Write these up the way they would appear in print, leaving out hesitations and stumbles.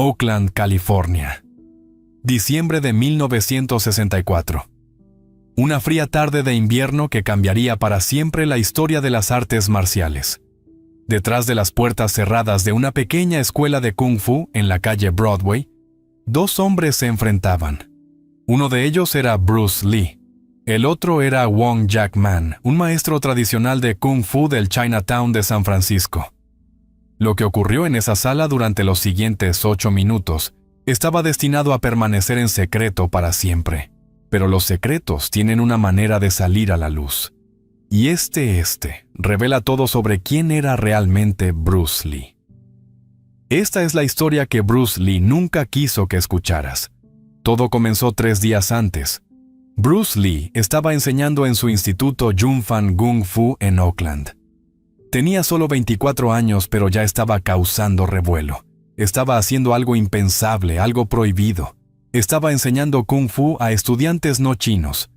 Oakland, California. Diciembre de 1964. Una fría tarde de invierno que cambiaría para siempre la historia de las artes marciales. Detrás de las puertas cerradas de una pequeña escuela de Kung Fu en la calle Broadway, dos hombres se enfrentaban. Uno de ellos era Bruce Lee. El otro era Wong Jack Man, un maestro tradicional de Kung Fu del Chinatown de San Francisco. Lo que ocurrió en esa sala durante los siguientes 8 minutos estaba destinado a permanecer en secreto para siempre. Pero los secretos tienen una manera de salir a la luz. Y este revela todo sobre quién era realmente Bruce Lee. Esta es la historia que Bruce Lee nunca quiso que escucharas. Todo comenzó 3 días antes. Bruce Lee estaba enseñando en su instituto Yunfan Kung Fu en Oakland. Tenía solo 24 años, pero ya estaba causando revuelo. Estaba haciendo algo impensable, algo prohibido. Estaba enseñando Kung Fu a estudiantes no chinos.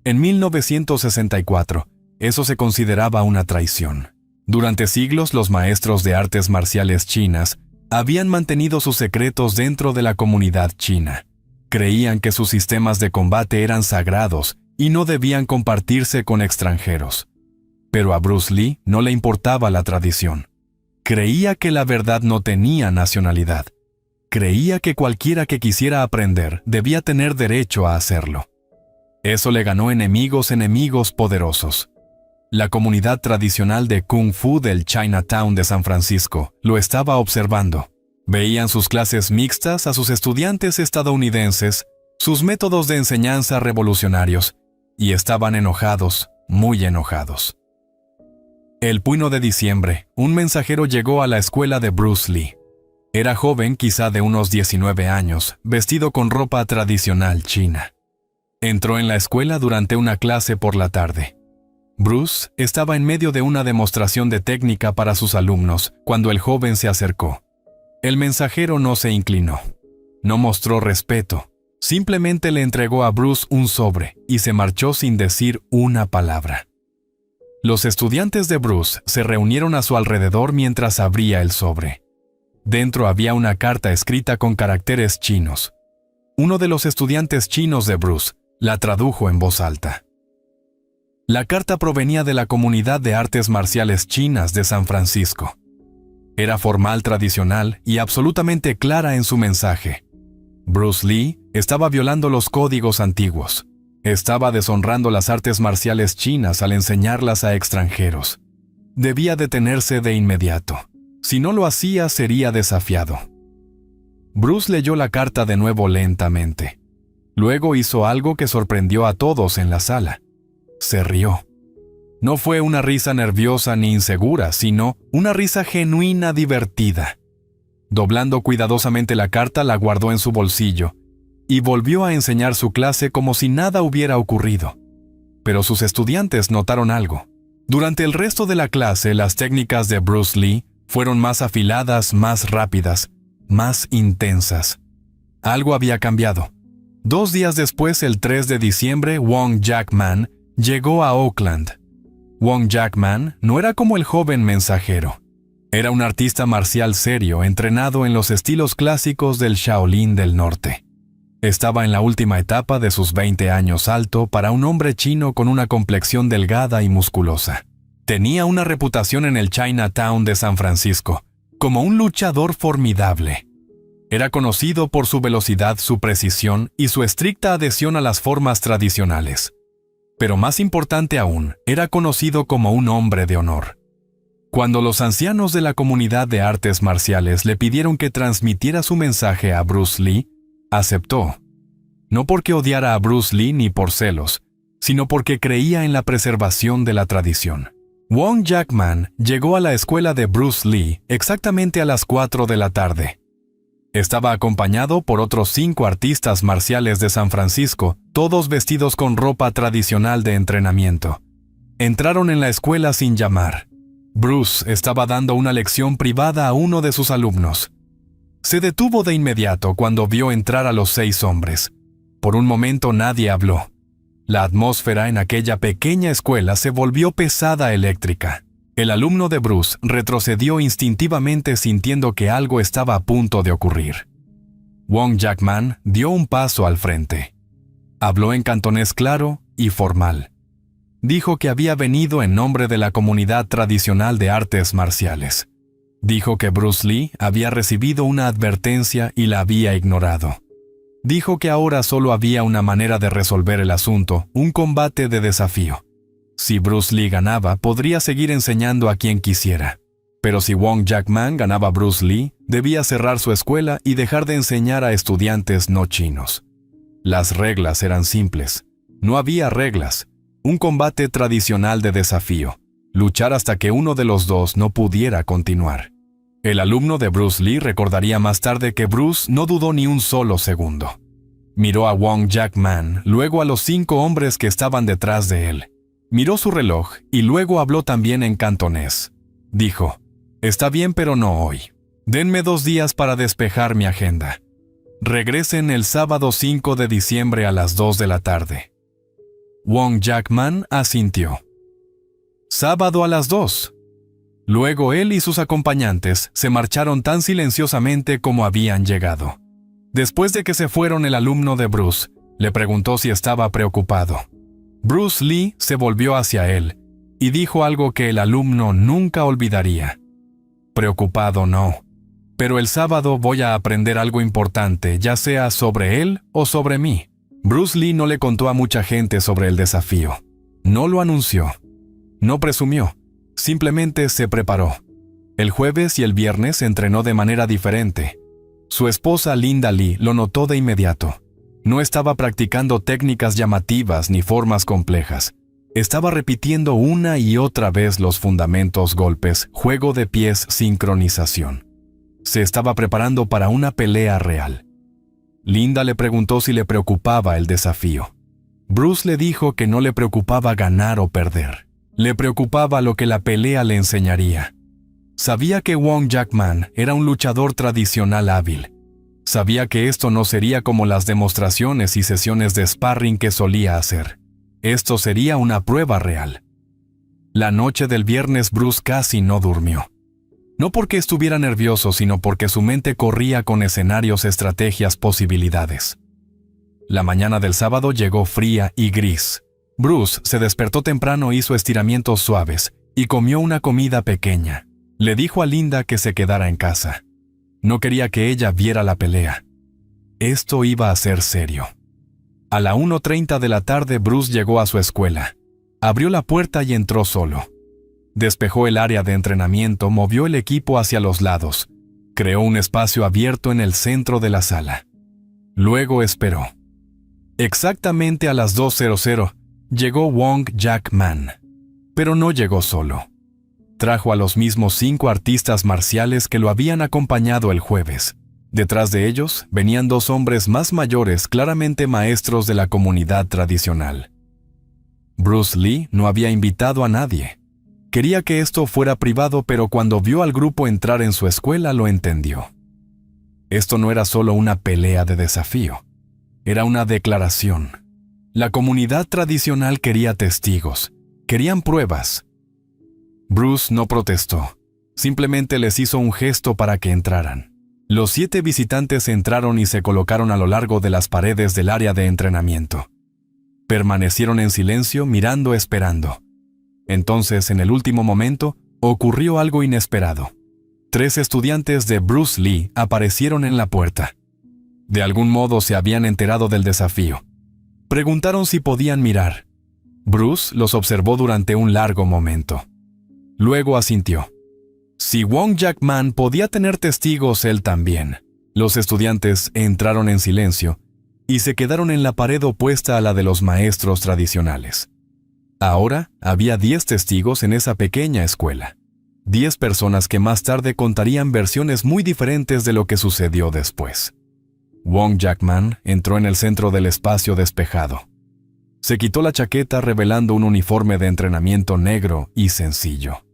En 1964, eso se consideraba una traición. Durante siglos, los maestros de artes marciales chinas habían mantenido sus secretos dentro de la comunidad china. Creían que sus sistemas de combate eran sagrados y no debían compartirse con extranjeros. Pero a Bruce Lee no le importaba la tradición. Creía que la verdad no tenía nacionalidad. Creía que cualquiera que quisiera aprender debía tener derecho a hacerlo. Eso le ganó enemigos poderosos. La comunidad tradicional de Kung Fu del Chinatown de San Francisco lo estaba observando. Veían sus clases mixtas a sus estudiantes estadounidenses, sus métodos de enseñanza revolucionarios, y estaban enojados, muy enojados. El 1 de diciembre, un mensajero llegó a la escuela de Bruce Lee. Era joven, quizá de unos 19 años, vestido con ropa tradicional china. Entró en la escuela durante una clase por la tarde. Bruce estaba en medio de una demostración de técnica para sus alumnos cuando el joven se acercó. El mensajero no se inclinó. No mostró respeto. Simplemente le entregó a Bruce un sobre y se marchó sin decir una palabra. Los estudiantes de Bruce se reunieron a su alrededor mientras abría el sobre. Dentro había una carta escrita con caracteres chinos. Uno de los estudiantes chinos de Bruce la tradujo en voz alta. La carta provenía de la comunidad de artes marciales chinas de San Francisco. Era formal, tradicional y absolutamente clara en su mensaje. Bruce Lee estaba violando los códigos antiguos. Estaba deshonrando las artes marciales chinas al enseñarlas a extranjeros. Debía detenerse de inmediato. Si no lo hacía, sería desafiado. Bruce leyó la carta de nuevo lentamente. Luego hizo algo que sorprendió a todos en la sala. Se rió. No fue una risa nerviosa ni insegura, sino una risa genuina divertida. Doblando cuidadosamente la carta, la guardó en su bolsillo y volvió a enseñar su clase como si nada hubiera ocurrido. Pero sus estudiantes notaron algo. Durante el resto de la clase, las técnicas de Bruce Lee fueron más afiladas, más rápidas, más intensas. Algo había cambiado. 2 días después, el 3 de diciembre, Wong Jack Man llegó a Oakland. Wong Jack Man no era como el joven mensajero. Era un artista marcial serio, entrenado en los estilos clásicos del Shaolin del Norte. Estaba en la última etapa de sus 20 años, alto para un hombre chino con una complexión delgada y musculosa. Tenía una reputación en el Chinatown de San Francisco como un luchador formidable. Era conocido por su velocidad, su precisión y su estricta adhesión a las formas tradicionales. Pero más importante aún, era conocido como un hombre de honor. Cuando los ancianos de la comunidad de artes marciales le pidieron que transmitiera su mensaje a Bruce Lee, aceptó. No porque odiara a Bruce Lee ni por celos, sino porque creía en la preservación de la tradición. Wong Jack Man llegó a la escuela de Bruce Lee exactamente a las 4 de la tarde. Estaba acompañado por otros 5 artistas marciales de San Francisco, todos vestidos con ropa tradicional de entrenamiento. Entraron en la escuela sin llamar. Bruce estaba dando una lección privada a uno de sus alumnos. Se detuvo de inmediato cuando vio entrar a los 6 hombres. Por un momento nadie habló. La atmósfera en aquella pequeña escuela se volvió pesada, eléctrica. El alumno de Bruce retrocedió instintivamente sintiendo que algo estaba a punto de ocurrir. Wong Jackman dio un paso al frente. Habló en cantonés claro y formal. Dijo que había venido en nombre de la comunidad tradicional de artes marciales. Dijo que Bruce Lee había recibido una advertencia y la había ignorado. Dijo que ahora solo había una manera de resolver el asunto, un combate de desafío. Si Bruce Lee ganaba, podría seguir enseñando a quien quisiera. Pero si Wong Jackman ganaba a Bruce Lee, debía cerrar su escuela y dejar de enseñar a estudiantes no chinos. Las reglas eran simples. No había reglas. Un combate tradicional de desafío. Luchar hasta que uno de los dos no pudiera continuar. El alumno de Bruce Lee recordaría más tarde que Bruce no dudó ni un solo segundo. Miró a Wong Jackman, luego a los 5 hombres que estaban detrás de él. Miró su reloj y luego habló también en cantonés. Dijo, «Está bien, pero no hoy. Denme 2 días para despejar mi agenda. Regresen el sábado 5 de diciembre a las 2 de la tarde». Wong Jackman asintió. «Sábado a las 2». Luego él y sus acompañantes se marcharon tan silenciosamente como habían llegado. Después de que se fueron, el alumno de Bruce le preguntó si estaba preocupado. Bruce Lee se volvió hacia él y dijo algo que el alumno nunca olvidaría. «Preocupado no, pero el sábado voy a aprender algo importante, ya sea sobre él o sobre mí». Bruce Lee no le contó a mucha gente sobre el desafío. No lo anunció. No presumió. Simplemente se preparó. El jueves y el viernes entrenó de manera diferente. Su esposa Linda Lee lo notó de inmediato. No estaba practicando técnicas llamativas ni formas complejas. Estaba repitiendo una y otra vez los fundamentos: golpes, juego de pies, sincronización. Se estaba preparando para una pelea real. Linda le preguntó si le preocupaba el desafío. Bruce le dijo que no le preocupaba ganar o perder. Le preocupaba lo que la pelea le enseñaría. Sabía que Wong Jackman era un luchador tradicional hábil. Sabía que esto no sería como las demostraciones y sesiones de sparring que solía hacer. Esto sería una prueba real. La noche del viernes Bruce casi no durmió. No porque estuviera nervioso, sino porque su mente corría con escenarios, estrategias, posibilidades. La mañana del sábado llegó fría y gris. Bruce se despertó temprano, hizo estiramientos suaves y comió una comida pequeña. Le dijo a Linda que se quedara en casa. No quería que ella viera la pelea. Esto iba a ser serio. A la 1:30 de la tarde Bruce llegó a su escuela. Abrió la puerta y entró solo. Despejó el área de entrenamiento, movió el equipo hacia los lados. Creó un espacio abierto en el centro de la sala. Luego esperó. Exactamente a las 2:00 llegó Wong Jackman. Pero no llegó solo. Trajo a los mismos 5 artistas marciales que lo habían acompañado el jueves. Detrás de ellos venían 2 hombres más mayores, claramente maestros de la comunidad tradicional. Bruce Lee no había invitado a nadie. Quería que esto fuera privado, pero cuando vio al grupo entrar en su escuela lo entendió. Esto no era solo una pelea de desafío. Era una declaración. La comunidad tradicional quería testigos. Querían pruebas. Bruce no protestó. Simplemente les hizo un gesto para que entraran. Los 7 visitantes entraron y se colocaron a lo largo de las paredes del área de entrenamiento. Permanecieron en silencio, mirando, esperando. Entonces, en el último momento, ocurrió algo inesperado. 3 estudiantes de Bruce Lee aparecieron en la puerta. De algún modo se habían enterado del desafío. Preguntaron si podían mirar. Bruce los observó durante un largo momento. Luego asintió. Si Wong Jackman podía tener testigos, él también. Los estudiantes entraron en silencio y se quedaron en la pared opuesta a la de los maestros tradicionales. Ahora había 10 testigos en esa pequeña escuela. 10 personas que más tarde contarían versiones muy diferentes de lo que sucedió después. Wong Jackman entró en el centro del espacio despejado. Se quitó la chaqueta revelando un uniforme de entrenamiento negro y sencillo.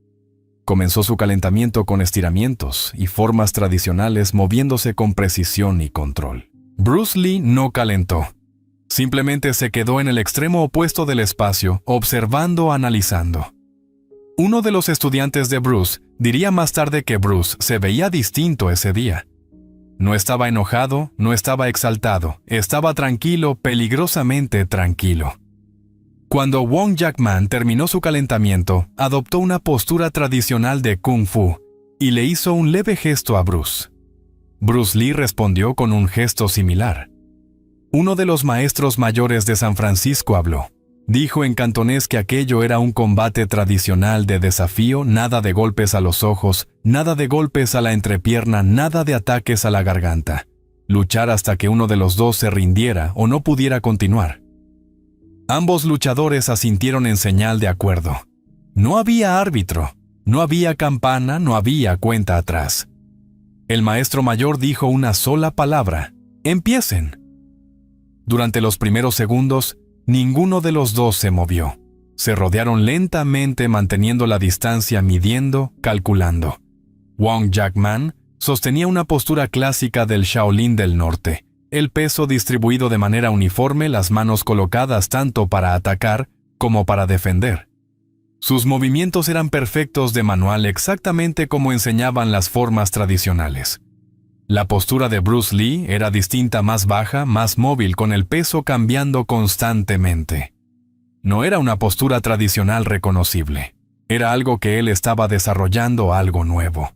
Comenzó su calentamiento con estiramientos y formas tradicionales, moviéndose con precisión y control. Bruce Lee no calentó. Simplemente se quedó en el extremo opuesto del espacio, observando, analizando. Uno de los estudiantes de Bruce diría más tarde que Bruce se veía distinto ese día. No estaba enojado, no estaba exaltado, estaba tranquilo, peligrosamente tranquilo. Cuando Wong Jack-man terminó su calentamiento, adoptó una postura tradicional de Kung Fu y le hizo un leve gesto a Bruce. Bruce Lee respondió con un gesto similar. Uno de los maestros mayores de San Francisco habló. Dijo en cantonés que aquello era un combate tradicional de desafío, nada de golpes a los ojos, nada de golpes a la entrepierna, nada de ataques a la garganta. Luchar hasta que uno de los dos se rindiera o no pudiera continuar. Ambos luchadores asintieron en señal de acuerdo. No había árbitro, no había campana, no había cuenta atrás. El maestro mayor dijo una sola palabra: ¡empiecen! Durante los primeros segundos, ninguno de los dos se movió. Se rodearon lentamente manteniendo la distancia, midiendo, calculando. Wong Jack-man sostenía una postura clásica del Shaolin del Norte, el peso distribuido de manera uniforme, las manos colocadas tanto para atacar como para defender. Sus movimientos eran perfectos de manual, exactamente como enseñaban las formas tradicionales. La postura de Bruce Lee era distinta, más baja, más móvil, con el peso cambiando constantemente. No era una postura tradicional reconocible. Era algo que él estaba desarrollando, algo nuevo.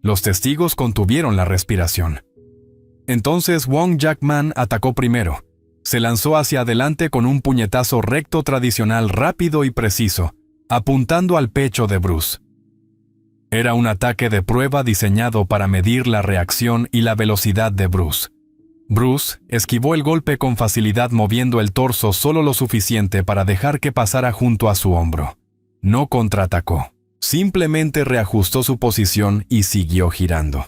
Los testigos contuvieron la respiración. Entonces Wong Jack-man atacó primero. Se lanzó hacia adelante con un puñetazo recto tradicional rápido y preciso, apuntando al pecho de Bruce. Era un ataque de prueba diseñado para medir la reacción y la velocidad de Bruce. Bruce esquivó el golpe con facilidad, moviendo el torso solo lo suficiente para dejar que pasara junto a su hombro. No contraatacó, simplemente reajustó su posición y siguió girando.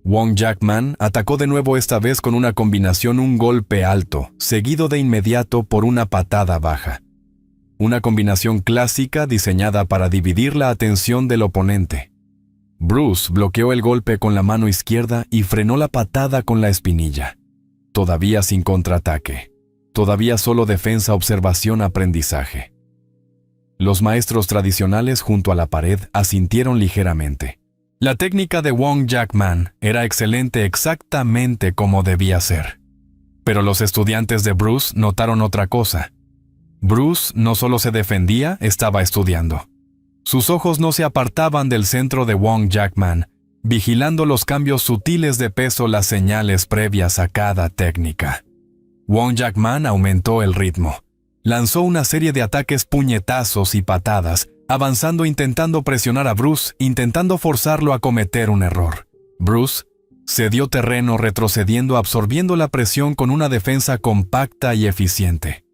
Wong Jack-man atacó de nuevo, esta vez con una combinación, un golpe alto, seguido de inmediato por una patada baja. Una combinación clásica diseñada para dividir la atención del oponente. Bruce bloqueó el golpe con la mano izquierda y frenó la patada con la espinilla. Todavía sin contraataque. Todavía solo defensa, observación, aprendizaje. Los maestros tradicionales junto a la pared asintieron ligeramente. La técnica de Wong Jack-man era excelente, exactamente como debía ser. Pero los estudiantes de Bruce notaron otra cosa. Bruce no solo se defendía, estaba estudiando. Sus ojos no se apartaban del centro de Wong Jack-man, vigilando los cambios sutiles de peso, las señales previas a cada técnica. Wong Jack-man aumentó el ritmo. Lanzó una serie de ataques, puñetazos y patadas, avanzando, intentando presionar a Bruce, intentando forzarlo a cometer un error. Bruce cedió terreno, retrocediendo, absorbiendo la presión con una defensa compacta y eficiente.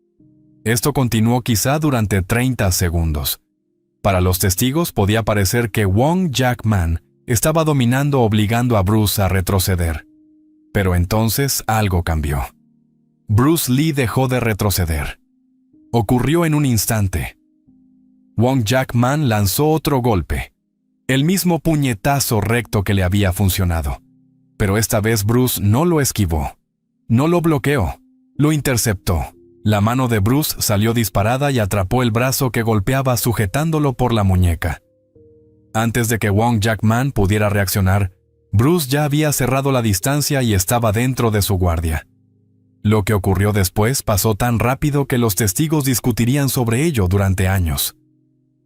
Esto continuó quizá durante 30 segundos. Para los testigos podía parecer que Wong Jack-man estaba dominando, obligando a Bruce a retroceder. Pero entonces algo cambió. Bruce Lee dejó de retroceder. Ocurrió en un instante. Wong Jack-man lanzó otro golpe, el mismo puñetazo recto que le había funcionado. Pero esta vez Bruce no lo esquivó, no lo bloqueó, lo interceptó. La mano de Bruce salió disparada y atrapó el brazo que golpeaba, sujetándolo por la muñeca. Antes de que Wong Jack-man pudiera reaccionar, Bruce ya había cerrado la distancia y estaba dentro de su guardia. Lo que ocurrió después pasó tan rápido que los testigos discutirían sobre ello durante años.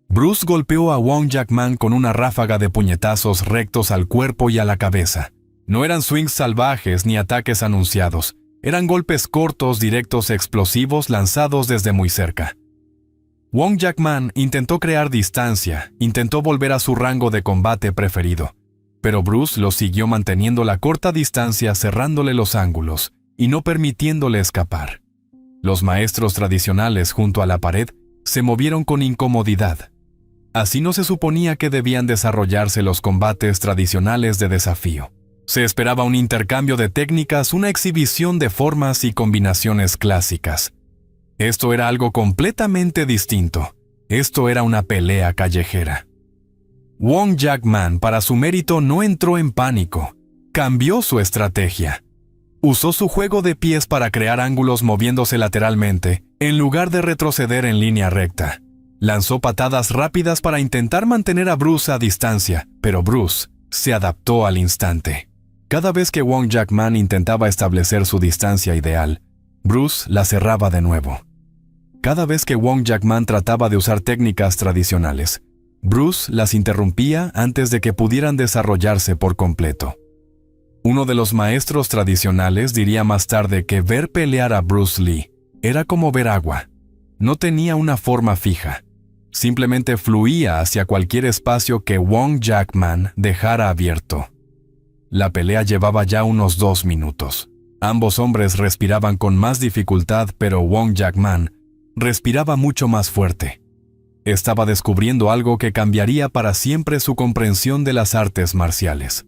Bruce golpeó a Wong Jack-man con una ráfaga de puñetazos rectos al cuerpo y a la cabeza. No eran swings salvajes ni ataques anunciados. Eran golpes cortos, directos, explosivos, lanzados desde muy cerca. Wong Jack-man intentó crear distancia, intentó volver a su rango de combate preferido, pero Bruce lo siguió manteniendo la corta distancia, cerrándole los ángulos y no permitiéndole escapar. Los maestros tradicionales junto a la pared se movieron con incomodidad. Así no se suponía que debían desarrollarse los combates tradicionales de desafío. Se esperaba un intercambio de técnicas, una exhibición de formas y combinaciones clásicas. Esto era algo completamente distinto. Esto era una pelea callejera. Wong Jack-man, para su mérito, no entró en pánico. Cambió su estrategia. Usó su juego de pies para crear ángulos moviéndose lateralmente, en lugar de retroceder en línea recta. Lanzó patadas rápidas para intentar mantener a Bruce a distancia, pero Bruce se adaptó al instante. Cada vez que Wong Jack-man intentaba establecer su distancia ideal, Bruce la cerraba de nuevo. Cada vez que Wong Jack-man trataba de usar técnicas tradicionales, Bruce las interrumpía antes de que pudieran desarrollarse por completo. Uno de los maestros tradicionales diría más tarde que ver pelear a Bruce Lee era como ver agua. No tenía una forma fija. Simplemente fluía hacia cualquier espacio que Wong Jack-man dejara abierto. La pelea llevaba ya unos 2 minutos. Ambos hombres respiraban con más dificultad, pero Wong Jack-man respiraba mucho más fuerte. Estaba descubriendo algo que cambiaría para siempre su comprensión de las artes marciales.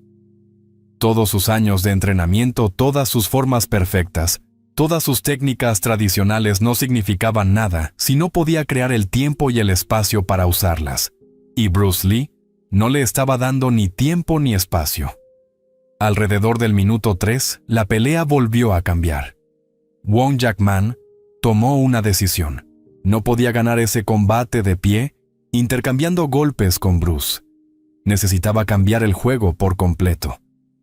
Todos sus años de entrenamiento, todas sus formas perfectas, todas sus técnicas tradicionales no significaban nada si no podía crear el tiempo y el espacio para usarlas. Y Bruce Lee no le estaba dando ni tiempo ni espacio. Alrededor del minuto 3, la pelea volvió a cambiar. Wong Jack-man tomó una decisión. No podía ganar ese combate de pie, intercambiando golpes con Bruce. Necesitaba cambiar el juego por completo.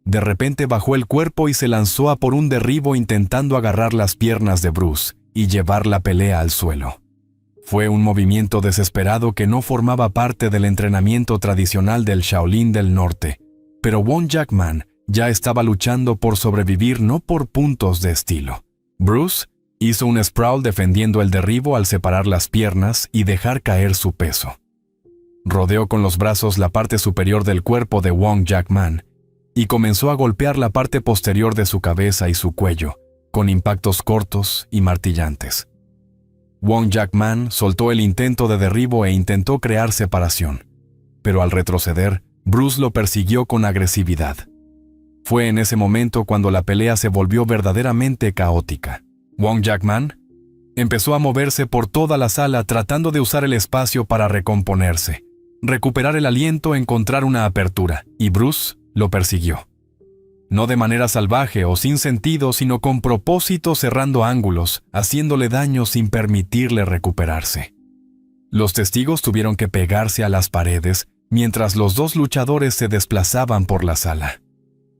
De repente bajó el cuerpo y se lanzó a por un derribo intentando agarrar las piernas de Bruce y llevar la pelea al suelo. Fue un movimiento desesperado que no formaba parte del entrenamiento tradicional del Shaolin del Norte, pero Wong Jack-man ya estaba luchando por sobrevivir, no por puntos de estilo. Bruce hizo un sprawl defendiendo el derribo al separar las piernas y dejar caer su peso. Rodeó con los brazos la parte superior del cuerpo de Wong Jack-man y comenzó a golpear la parte posterior de su cabeza y su cuello, con impactos cortos y martillantes. Wong Jack-man soltó el intento de derribo e intentó crear separación, pero al retroceder, Bruce lo persiguió con agresividad. Fue en ese momento cuando la pelea se volvió verdaderamente caótica. Wong Jack-man empezó a moverse por toda la sala tratando de usar el espacio para recomponerse, recuperar el aliento, encontrar una apertura, y Bruce lo persiguió. No de manera salvaje o sin sentido, sino con propósito, cerrando ángulos, haciéndole daño sin permitirle recuperarse. Los testigos tuvieron que pegarse a las paredes mientras los dos luchadores se desplazaban por la sala.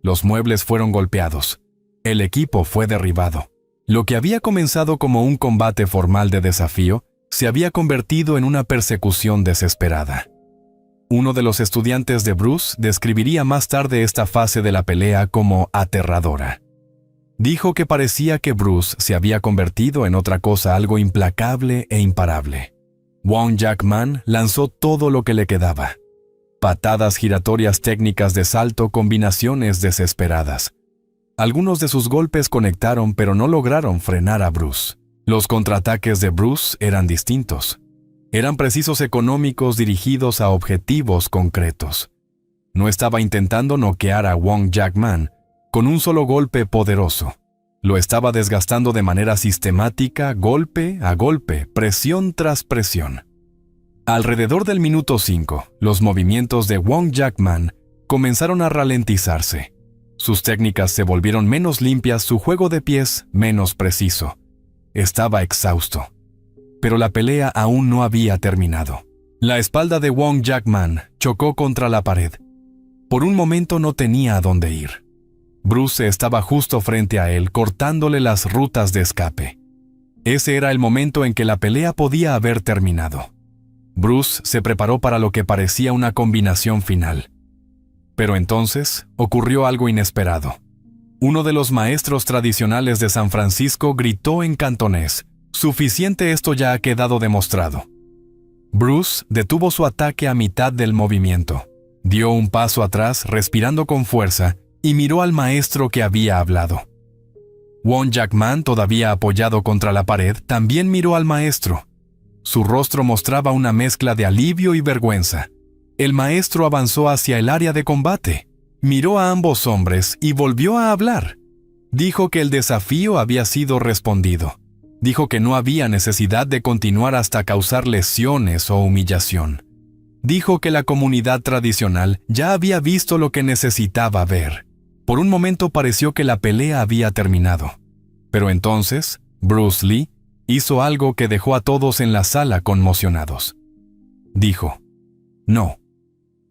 Los muebles fueron golpeados. El equipo fue derribado. Lo que había comenzado como un combate formal de desafío se había convertido en una persecución desesperada. Uno de los estudiantes de Bruce describiría más tarde esta fase de la pelea como aterradora. Dijo que parecía que Bruce se había convertido en otra cosa, algo implacable e imparable. Wong Jack-man lanzó todo lo que le quedaba. Patadas giratorias, técnicas de salto, combinaciones desesperadas. Algunos de sus golpes conectaron, pero no lograron frenar a Bruce. Los contraataques de Bruce eran distintos. Eran precisos, económicos, dirigidos a objetivos concretos. No estaba intentando noquear a Wong Jack-man con un solo golpe poderoso. Lo estaba desgastando de manera sistemática, golpe a golpe, presión tras presión. Alrededor del minuto 5, los movimientos de Wong Jack-man comenzaron a ralentizarse. Sus técnicas se volvieron menos limpias, su juego de pies menos preciso. Estaba exhausto. Pero la pelea aún no había terminado. La espalda de Wong Jack-man chocó contra la pared. Por un momento no tenía a dónde ir. Bruce estaba justo frente a él, cortándole las rutas de escape. Ese era el momento en que la pelea podía haber terminado. Bruce se preparó para lo que parecía una combinación final. Pero entonces ocurrió algo inesperado. Uno de los maestros tradicionales de San Francisco gritó en cantonés: «Suficiente, esto ya ha quedado demostrado». Bruce detuvo su ataque a mitad del movimiento. Dio un paso atrás, respirando con fuerza, y miró al maestro que había hablado. Wong Jack-man, todavía apoyado contra la pared, también miró al maestro. Su rostro mostraba una mezcla de alivio y vergüenza. El maestro avanzó hacia el área de combate, miró a ambos hombres y volvió a hablar. Dijo que el desafío había sido respondido. Dijo que no había necesidad de continuar hasta causar lesiones o humillación. Dijo que la comunidad tradicional ya había visto lo que necesitaba ver. Por un momento pareció que la pelea había terminado. Pero entonces, Bruce Lee hizo algo que dejó a todos en la sala conmocionados. Dijo: «No».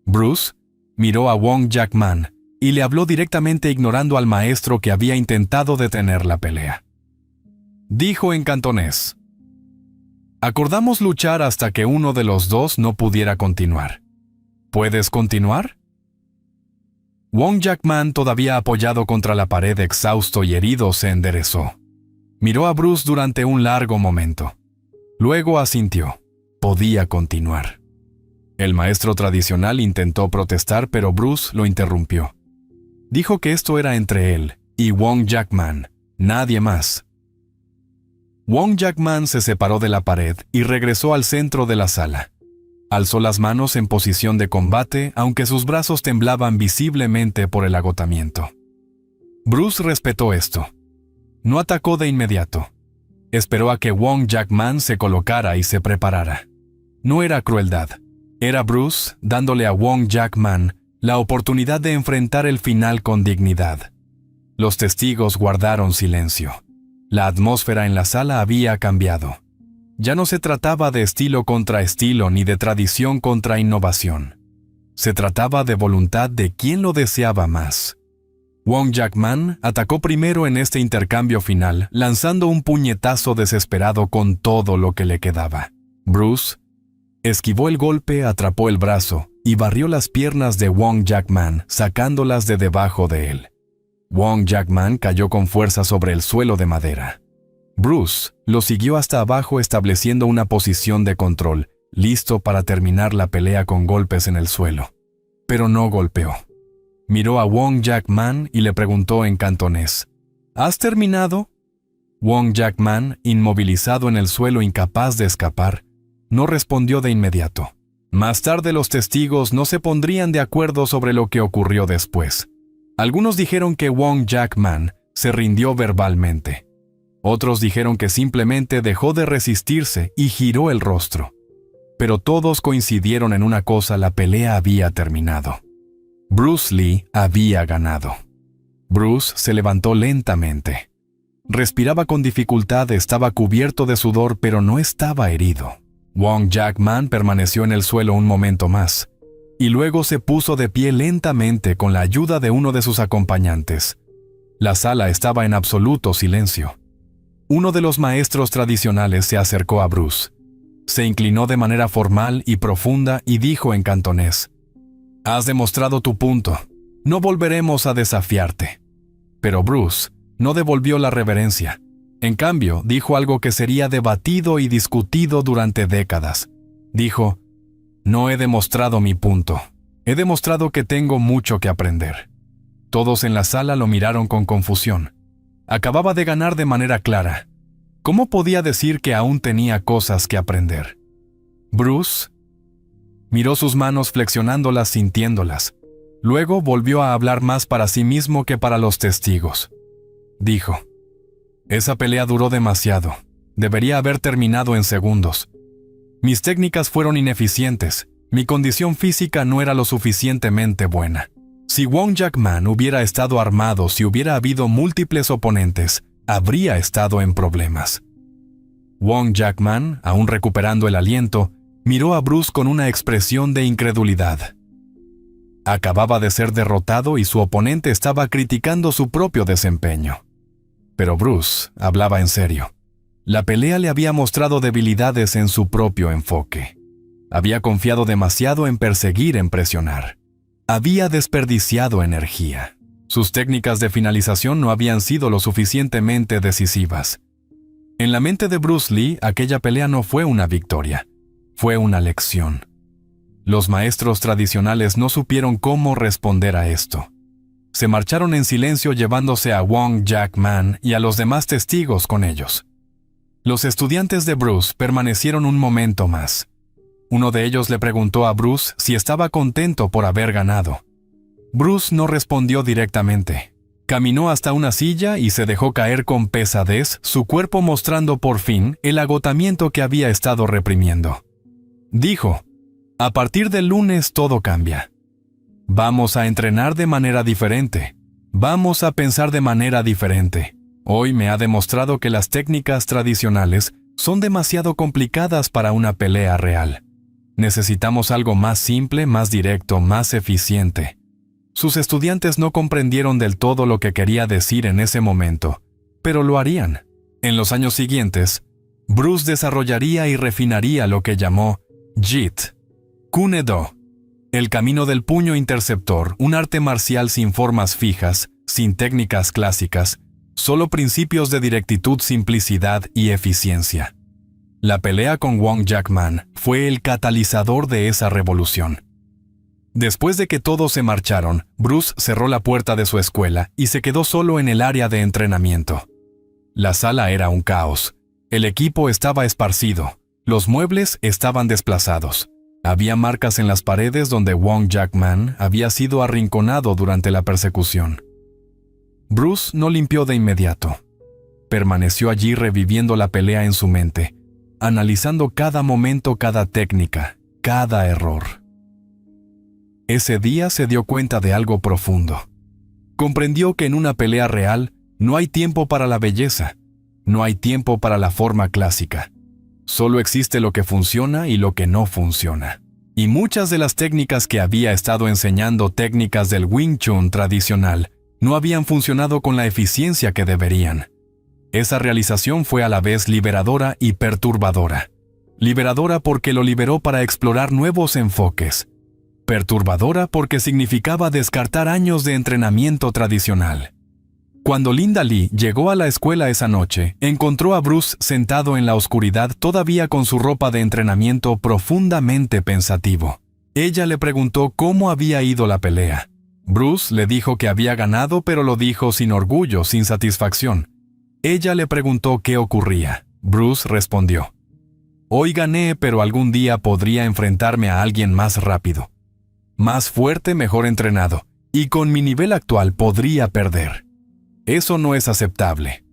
Bruce miró a Wong Jack-man y le habló directamente ignorando al maestro que había intentado detener la pelea. Dijo en cantonés: «Acordamos luchar hasta que uno de los dos no pudiera continuar. ¿Puedes continuar?». Wong Jackman, todavía apoyado contra la pared, exhausto y herido, se enderezó. Miró a Bruce durante un largo momento. Luego asintió. Podía continuar. El maestro tradicional intentó protestar, pero Bruce lo interrumpió. Dijo que esto era entre él y Wong Jackman, nadie más. Wong Jackman se separó de la pared y regresó al centro de la sala. Alzó las manos en posición de combate, aunque sus brazos temblaban visiblemente por el agotamiento. Bruce respetó esto. No atacó de inmediato. Esperó a que Wong Jackman se colocara y se preparara. No era crueldad. Era Bruce dándole a Wong Jackman la oportunidad de enfrentar el final con dignidad. Los testigos guardaron silencio. La atmósfera en la sala había cambiado. Ya no se trataba de estilo contra estilo ni de tradición contra innovación. Se trataba de voluntad de quien lo deseaba más. Wong Jackman atacó primero en este intercambio final, lanzando un puñetazo desesperado con todo lo que le quedaba. Bruce esquivó el golpe, atrapó el brazo y barrió las piernas de Wong Jackman, sacándolas de debajo de él. Wong Jackman cayó con fuerza sobre el suelo de madera. Bruce lo siguió hasta abajo, estableciendo una posición de control, listo para terminar la pelea con golpes en el suelo. Pero no golpeó. Miró a Wong Jackman y le preguntó en cantonés: ¿Has terminado? Wong Jackman, inmovilizado en el suelo, incapaz de escapar, no respondió de inmediato. Más tarde los testigos no se pondrían de acuerdo sobre lo que ocurrió después. Algunos dijeron que Wong Jackman se rindió verbalmente. Otros dijeron que simplemente dejó de resistirse y giró el rostro. Pero todos coincidieron en una cosa: la pelea había terminado. Bruce Lee había ganado. Bruce se levantó lentamente. Respiraba con dificultad, estaba cubierto de sudor, pero no estaba herido. Wong Jackman permaneció en el suelo un momento más, y luego se puso de pie lentamente con la ayuda de uno de sus acompañantes. La sala estaba en absoluto silencio. Uno de los maestros tradicionales se acercó a Bruce. Se inclinó de manera formal y profunda y dijo en cantonés: «Has demostrado tu punto. No volveremos a desafiarte». Pero Bruce no devolvió la reverencia. En cambio, dijo algo que sería debatido y discutido durante décadas. Dijo: «No he demostrado mi punto. He demostrado que tengo mucho que aprender». Todos en la sala lo miraron con confusión. Acababa de ganar de manera clara. ¿Cómo podía decir que aún tenía cosas que aprender? Bruce miró sus manos, flexionándolas, sintiéndolas. Luego volvió a hablar más para sí mismo que para los testigos. Dijo: «Esa pelea duró demasiado. Debería haber terminado en segundos. Mis técnicas fueron ineficientes. Mi condición física no era lo suficientemente buena. Si Wong Jackman hubiera estado armado, si hubiera habido múltiples oponentes, habría estado en problemas». Wong Jackman, aún recuperando el aliento, miró a Bruce con una expresión de incredulidad. Acababa de ser derrotado y su oponente estaba criticando su propio desempeño. Pero Bruce hablaba en serio. La pelea le había mostrado debilidades en su propio enfoque. Había confiado demasiado en perseguir, en presionar. Había desperdiciado energía. Sus técnicas de finalización no habían sido lo suficientemente decisivas. En la mente de Bruce Lee, aquella pelea no fue una victoria. Fue una lección. Los maestros tradicionales no supieron cómo responder a esto. Se marcharon en silencio, llevándose a Wong Jackman y a los demás testigos con ellos. Los estudiantes de Bruce permanecieron un momento más. Uno de ellos le preguntó a Bruce si estaba contento por haber ganado. Bruce no respondió directamente. Caminó hasta una silla y se dejó caer con pesadez, su cuerpo mostrando por fin el agotamiento que había estado reprimiendo. Dijo: «A partir del lunes todo cambia. Vamos a entrenar de manera diferente. Vamos a pensar de manera diferente. Hoy me ha demostrado que las técnicas tradicionales son demasiado complicadas para una pelea real. Necesitamos algo más simple, más directo, más eficiente. Sus estudiantes no comprendieron del todo lo que quería decir en ese momento, pero lo harían. En los años siguientes, Bruce desarrollaría y refinaría lo que llamó JIT, Kune-Do, el camino del puño interceptor, un arte marcial sin formas fijas, sin técnicas clásicas, solo principios de directitud, simplicidad y eficiencia. La pelea con Wong Jack-man fue el catalizador de esa revolución. Después de que todos se marcharon, Bruce cerró la puerta de su escuela y se quedó solo en el área de entrenamiento. La sala era un caos. El equipo estaba esparcido. Los muebles estaban desplazados. Había marcas en las paredes donde Wong Jack-man había sido arrinconado durante la persecución. Bruce no limpió de inmediato. Permaneció allí reviviendo la pelea en su mente, analizando cada momento, cada técnica, cada error. Ese día se dio cuenta de algo profundo. Comprendió que en una pelea real no hay tiempo para la belleza, no hay tiempo para la forma clásica. Solo existe lo que funciona y lo que no funciona. Y muchas de las técnicas que había estado enseñando, técnicas del Wing Chun tradicional, no habían funcionado con la eficiencia que deberían. Esa realización fue a la vez liberadora y perturbadora. Liberadora porque lo liberó para explorar nuevos enfoques. Perturbadora porque significaba descartar años de entrenamiento tradicional. Cuando Linda Lee llegó a la escuela esa noche, encontró a Bruce sentado en la oscuridad, todavía con su ropa de entrenamiento, profundamente pensativo. Ella le preguntó cómo había ido la pelea. Bruce le dijo que había ganado, pero lo dijo sin orgullo, sin satisfacción. Ella le preguntó qué ocurría. Bruce respondió: «Hoy gané, pero algún día podría enfrentarme a alguien más rápido, más fuerte, mejor entrenado, y con mi nivel actual podría perder. Eso no es aceptable».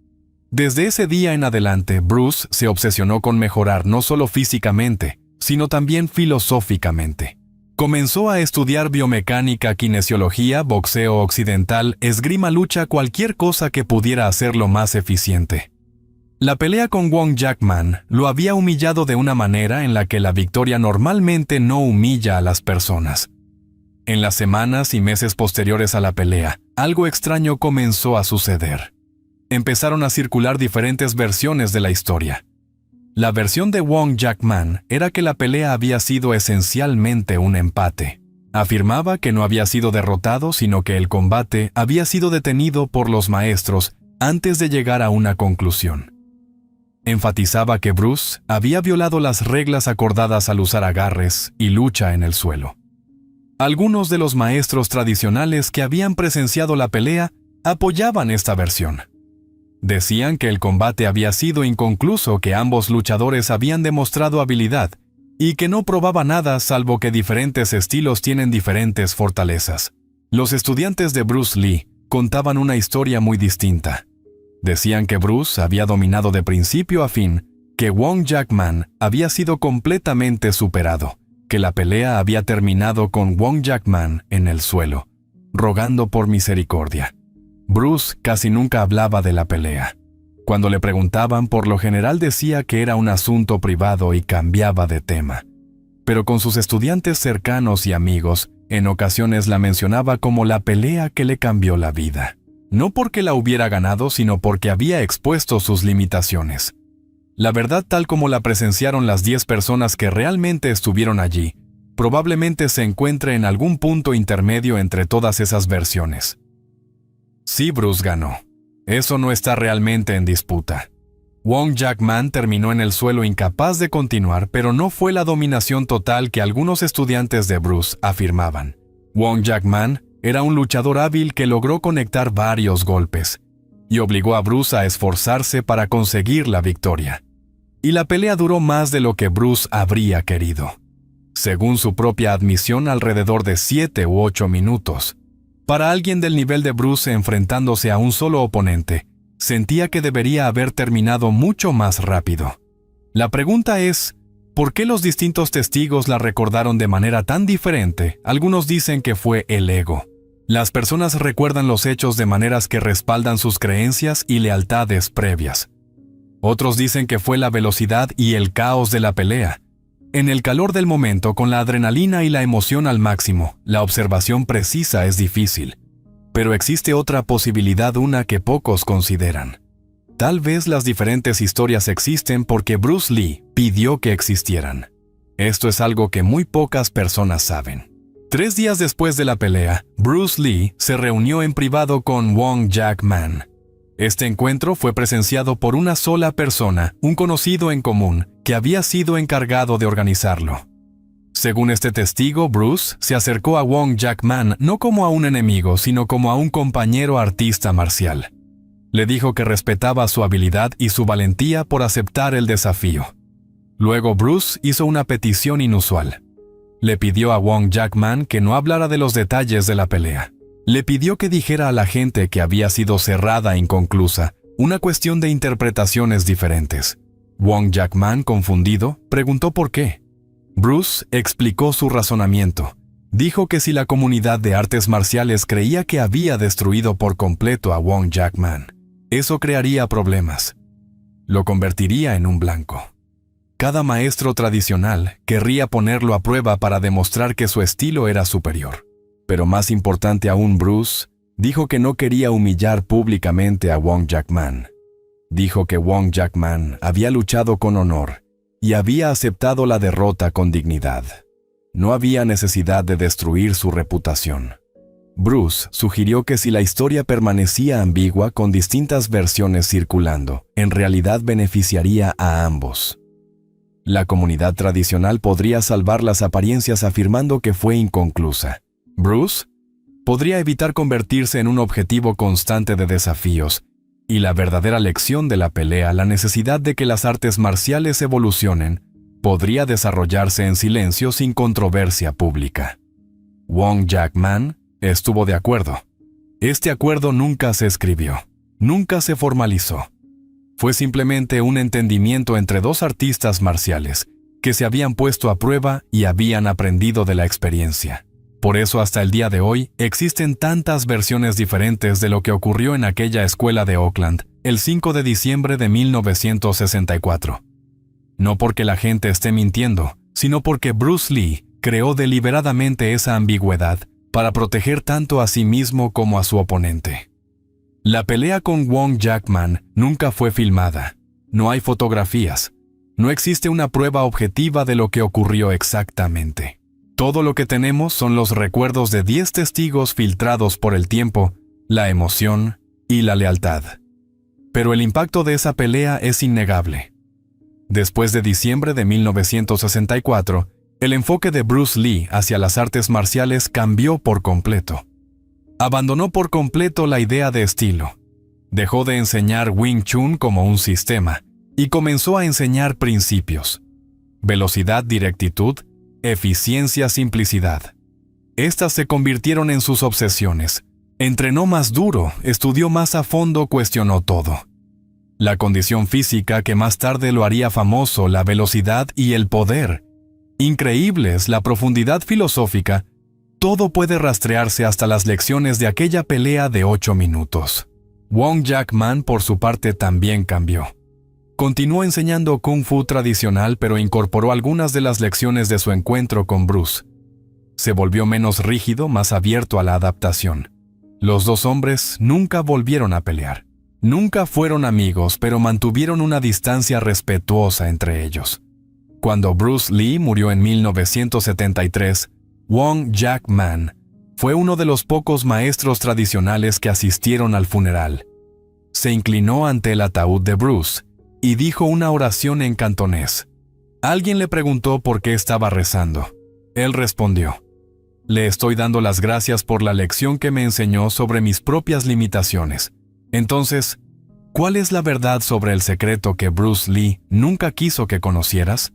Desde ese día en adelante, Bruce se obsesionó con mejorar no solo físicamente, sino también filosóficamente. Comenzó a estudiar biomecánica, kinesiología, boxeo occidental, esgrima, lucha, cualquier cosa que pudiera hacerlo más eficiente. La pelea con Wong Jack-man lo había humillado de una manera en la que la victoria normalmente no humilla a las personas. En las semanas y meses posteriores a la pelea, algo extraño comenzó a suceder. Empezaron a circular diferentes versiones de la historia. La versión de Wong Jack-man era que la pelea había sido esencialmente un empate. Afirmaba que no había sido derrotado, sino que el combate había sido detenido por los maestros antes de llegar a una conclusión. Enfatizaba que Bruce había violado las reglas acordadas al usar agarres y lucha en el suelo. Algunos de los maestros tradicionales que habían presenciado la pelea apoyaban esta versión. Decían que el combate había sido inconcluso, que ambos luchadores habían demostrado habilidad y que no probaba nada salvo que diferentes estilos tienen diferentes fortalezas. Los estudiantes de Bruce Lee contaban una historia muy distinta. Decían que Bruce había dominado de principio a fin, que Wong Jack-man había sido completamente superado, que la pelea había terminado con Wong Jack-man en el suelo, rogando por misericordia. Bruce casi nunca hablaba de la pelea. Cuando le preguntaban, por lo general decía que era un asunto privado y cambiaba de tema. Pero con sus estudiantes cercanos y amigos, en ocasiones la mencionaba como la pelea que le cambió la vida. No porque la hubiera ganado, sino porque había expuesto sus limitaciones. La verdad, tal como la presenciaron las 10 personas que realmente estuvieron allí, probablemente se encuentre en algún punto intermedio entre todas esas versiones. Sí, Bruce ganó. Eso no está realmente en disputa. Wong Jack-man terminó en el suelo incapaz de continuar, pero no fue la dominación total que algunos estudiantes de Bruce afirmaban. Wong Jack-man era un luchador hábil que logró conectar varios golpes y obligó a Bruce a esforzarse para conseguir la victoria. Y la pelea duró más de lo que Bruce habría querido. Según su propia admisión, alrededor de 7 u 8 minutos. Para alguien del nivel de Bruce enfrentándose a un solo oponente, sentía que debería haber terminado mucho más rápido. La pregunta es, ¿por qué los distintos testigos la recordaron de manera tan diferente? Algunos dicen que fue el ego. Las personas recuerdan los hechos de maneras que respaldan sus creencias y lealtades previas. Otros dicen que fue la velocidad y el caos de la pelea. En el calor del momento, con la adrenalina y la emoción al máximo, la observación precisa es difícil. Pero existe otra posibilidad, una que pocos consideran. Tal vez las diferentes historias existen porque Bruce Lee pidió que existieran. Esto es algo que muy pocas personas saben. 3 días después de la pelea, Bruce Lee se reunió en privado con Wong Jack Man. Este encuentro fue presenciado por una sola persona, un conocido en común, que había sido encargado de organizarlo. Según este testigo, Bruce se acercó a Wong Jack Man no como a un enemigo, sino como a un compañero artista marcial. Le dijo que respetaba su habilidad y su valentía por aceptar el desafío. Luego Bruce hizo una petición inusual. Le pidió a Wong Jack Man que no hablara de los detalles de la pelea. Le pidió que dijera a la gente que había sido cerrada e inconclusa, una cuestión de interpretaciones diferentes. Wong Jack Man, confundido, preguntó por qué. Bruce explicó su razonamiento. Dijo que si la comunidad de artes marciales creía que había destruido por completo a Wong Jack Man, eso crearía problemas. Lo convertiría en un blanco. Cada maestro tradicional querría ponerlo a prueba para demostrar que su estilo era superior. Pero más importante aún, Bruce dijo que no quería humillar públicamente a Wong Jack Man. Dijo que Wong Jack Man había luchado con honor y había aceptado la derrota con dignidad. No había necesidad de destruir su reputación. Bruce sugirió que si la historia permanecía ambigua con distintas versiones circulando, en realidad beneficiaría a ambos. La comunidad tradicional podría salvar las apariencias afirmando que fue inconclusa. Bruce podría evitar convertirse en un objetivo constante de desafíos, y la verdadera lección de la pelea, la necesidad de que las artes marciales evolucionen, podría desarrollarse en silencio sin controversia pública. Wong Jack Man estuvo de acuerdo. Este acuerdo nunca se escribió, nunca se formalizó. Fue simplemente un entendimiento entre dos artistas marciales que se habían puesto a prueba y habían aprendido de la experiencia. Por eso hasta el día de hoy existen tantas versiones diferentes de lo que ocurrió en aquella escuela de Oakland el 5 de diciembre de 1964. No porque la gente esté mintiendo, sino porque Bruce Lee creó deliberadamente esa ambigüedad para proteger tanto a sí mismo como a su oponente. La pelea con Wong Jack Man nunca fue filmada. No hay fotografías. No existe una prueba objetiva de lo que ocurrió exactamente. Todo lo que tenemos son los recuerdos de 10 testigos filtrados por el tiempo, la emoción y la lealtad. Pero el impacto de esa pelea es innegable. Después de diciembre de 1964, el enfoque de Bruce Lee hacia las artes marciales cambió por completo. Abandonó por completo la idea de estilo. Dejó de enseñar Wing Chun como un sistema y comenzó a enseñar principios. Velocidad, directitud, eficiencia, simplicidad. Estas se convirtieron en sus obsesiones. Entrenó más duro, estudió más a fondo, cuestionó todo. La condición física que más tarde lo haría famoso, la velocidad y el poder. Increíbles, la profundidad filosófica. Todo puede rastrearse hasta las lecciones de aquella pelea de 8 minutos. Wong Jack Man, por su parte, también cambió. Continuó enseñando Kung Fu tradicional, pero incorporó algunas de las lecciones de su encuentro con Bruce. Se volvió menos rígido, más abierto a la adaptación. Los dos hombres nunca volvieron a pelear. Nunca fueron amigos, pero mantuvieron una distancia respetuosa entre ellos. Cuando Bruce Lee murió en 1973, Wong Jack Man fue uno de los pocos maestros tradicionales que asistieron al funeral. Se inclinó ante el ataúd de Bruce y dijo una oración en cantonés. Alguien le preguntó por qué estaba rezando. Él respondió: «Le estoy dando las gracias por la lección que me enseñó sobre mis propias limitaciones. Entonces, ¿cuál es la verdad sobre el secreto que Bruce Lee nunca quiso que conocieras?»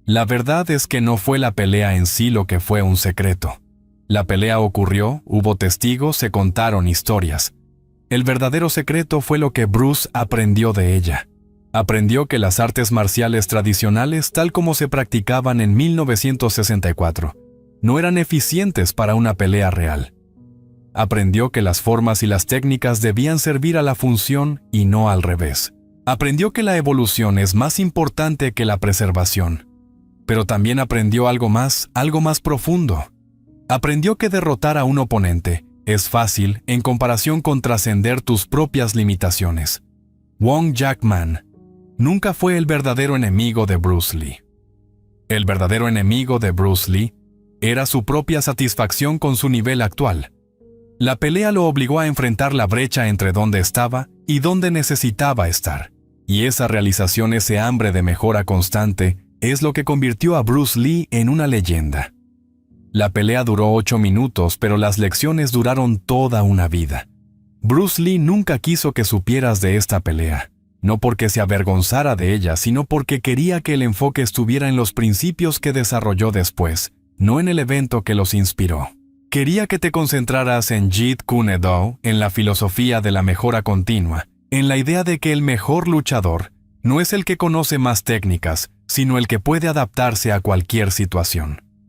La verdad es que no fue la pelea en sí lo que fue un secreto. La pelea ocurrió, hubo testigos, se contaron historias. El verdadero secreto fue lo que Bruce aprendió de ella. Aprendió que las artes marciales tradicionales, tal como se practicaban en 1964, no eran eficientes para una pelea real. Aprendió que las formas y las técnicas debían servir a la función y no al revés. Aprendió que la evolución es más importante que la preservación. Pero también aprendió algo más profundo. Aprendió que derrotar a un oponente es fácil en comparación con trascender tus propias limitaciones. Wong Jack-man nunca fue el verdadero enemigo de Bruce Lee. El verdadero enemigo de Bruce Lee era su propia satisfacción con su nivel actual. La pelea lo obligó a enfrentar la brecha entre dónde estaba y dónde necesitaba estar. Y esa realización, ese hambre de mejora constante, es lo que convirtió a Bruce Lee en una leyenda. La pelea duró 8 minutos, pero las lecciones duraron toda una vida. Bruce Lee nunca quiso que supieras de esta pelea, no porque se avergonzara de ella, sino porque quería que el enfoque estuviera en los principios que desarrolló después, no en el evento que los inspiró. Quería que te concentraras en Jeet Kune Do, en la filosofía de la mejora continua, en la idea de que el mejor luchador no es el que conoce más técnicas, sino el que puede adaptarse a cualquier situación.